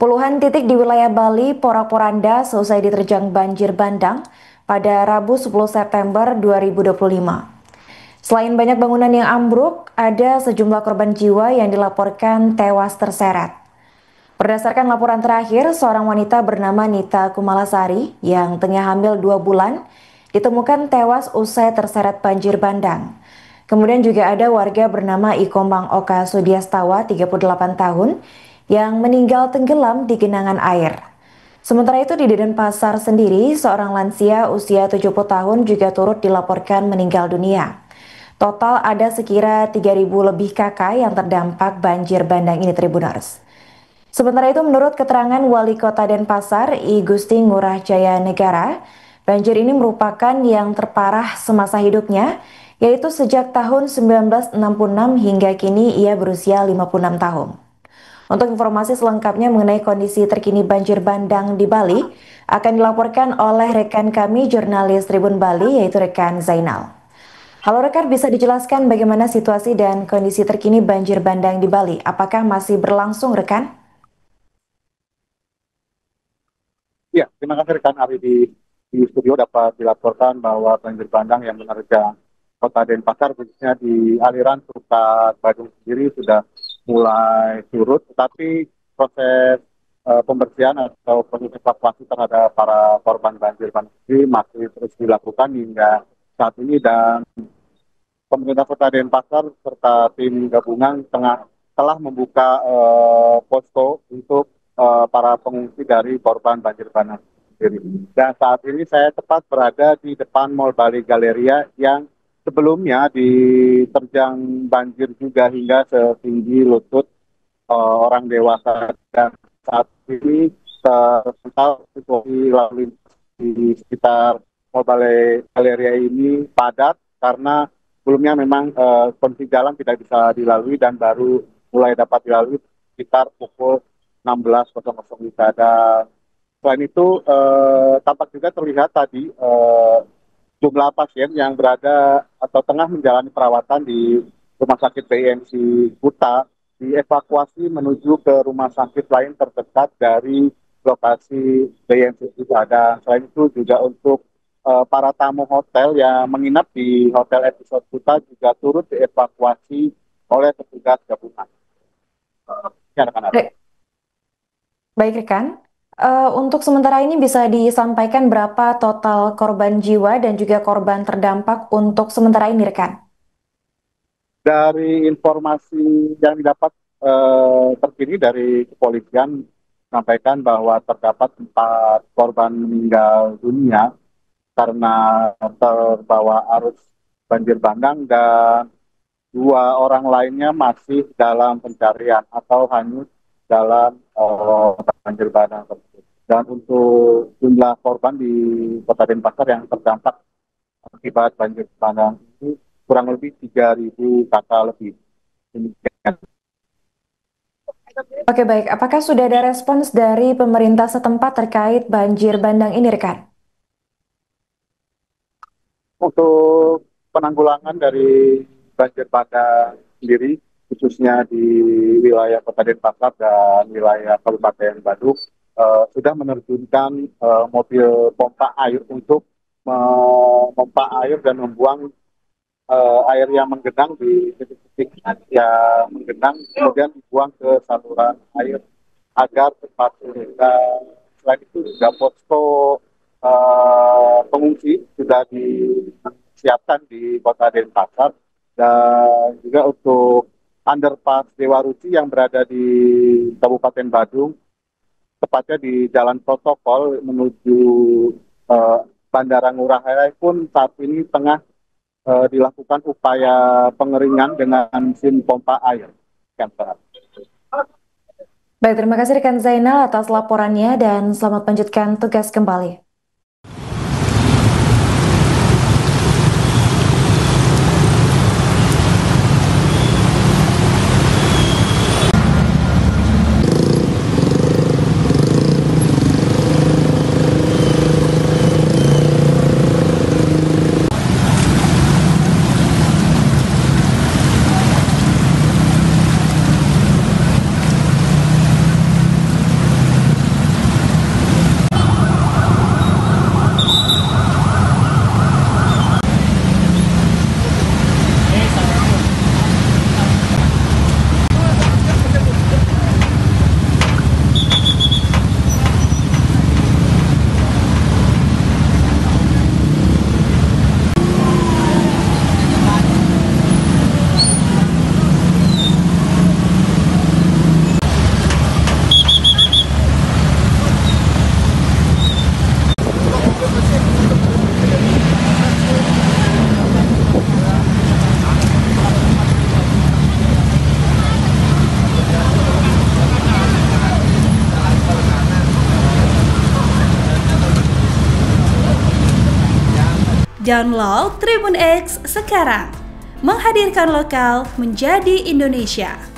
Puluhan titik di wilayah Bali porak-poranda selesai diterjang banjir bandang pada Rabu 10 September 2025. Selain banyak bangunan yang ambruk, ada sejumlah korban jiwa yang dilaporkan tewas terseret. Berdasarkan laporan terakhir, seorang wanita bernama Nita Kumalasari yang tengah hamil 2 bulan ditemukan tewas usai terseret banjir bandang. Kemudian juga ada warga bernama Ikombang Oka Sudiastawa, 38 tahun, yang meninggal tenggelam di genangan air. Sementara itu di Denpasar sendiri, seorang lansia usia 70 tahun juga turut dilaporkan meninggal dunia. Total ada sekira 3.000 lebih kakak yang terdampak banjir bandang ini, Tribuners. Sementara itu menurut keterangan Wali Kota Denpasar, I Gusti Ngurah Jaya Negara, banjir ini merupakan yang terparah semasa hidupnya, yaitu sejak tahun 1966 hingga kini ia berusia 56 tahun. Untuk informasi selengkapnya mengenai kondisi terkini banjir bandang di Bali, akan dilaporkan oleh rekan kami jurnalis Tribun Bali, yaitu rekan Zainal. Halo rekan, bisa dijelaskan bagaimana situasi dan kondisi terkini banjir bandang di Bali? Apakah masih berlangsung, rekan? Ya, terima kasih rekan Ari di studio dapat dilaporkan bahwa banjir bandang yang menerjang Kota Denpasar khususnya di aliran Sukat Badung sendiri sudah mulai surut, tetapi proses pembersihan atau proses evakuasi terhadap para korban banjir bandang ini masih terus dilakukan hingga saat ini dan pemerintah Kota Denpasar serta tim gabungan telah membuka posko untuk para pengungsi dari korban banjir bandang sendiri. Dan saat ini saya tepat berada di depan Mall Bali Galleria yang sebelumnya diterjang banjir juga hingga setinggi lutut orang dewasa. Dan saat ini terpantau situasi lalu lintas di sekitar Mall Bali Galleria ini padat karena sebelumnya memang kondisi jalan tidak bisa dilalui dan baru mulai dapat dilalui sekitar pukul 16.00 WIB. Dan selain itu tampak juga terlihat tadi jumlah pasien yang berada atau tengah menjalani perawatan di Rumah Sakit BIMC Kuta dievakuasi menuju ke rumah sakit lain terdekat dari lokasi BIMC Kuta. Dan selain itu juga untuk para tamu hotel yang menginap di Hotel Episode Kuta juga turut dievakuasi oleh petugas gabungan. Ya, rekan-rekan. Baik rekan, untuk sementara ini bisa disampaikan berapa total korban jiwa dan juga korban terdampak untuk sementara ini rekan? Dari informasi yang didapat terkini dari kepolisian sampaikan bahwa terdapat 4 korban meninggal dunia karena terbawa arus banjir bandang dan 2 orang lainnya masih dalam pencarian atau hanyut dalam banjir bandang tersebut. Dan untuk jumlah korban di Kota Denpasar yang terdampak akibat banjir bandang ini kurang lebih 3.000 kakak lebih. Demikian. Oke baik, apakah sudah ada respons dari pemerintah setempat terkait banjir bandang ini rekan? Untuk penanggulangan dari banjir bandang sendiri, khususnya di wilayah Kota Denpasar dan wilayah Kabupaten Badung, sudah menerjunkan mobil pompa air untuk memompa air dan membuang air yang menggenang di titik-titik yang menggenang, kemudian dibuang ke saluran air agar cepat surut. Selain itu juga posko pengungsi sudah disiapkan di Kota Denpasar dan juga untuk underpass Dewa Ruci yang berada di Kabupaten Badung, tepatnya di Jalan Protokol menuju eh, Bandara Ngurah Rai pun saat ini tengah dilakukan upaya pengeringan dengan mesin pompa air. Baik, terima kasih rekan Zainal atas laporannya dan selamat melanjutkan tugas kembali. Download Tribun X sekarang. Menghadirkan lokal menjadi Indonesia.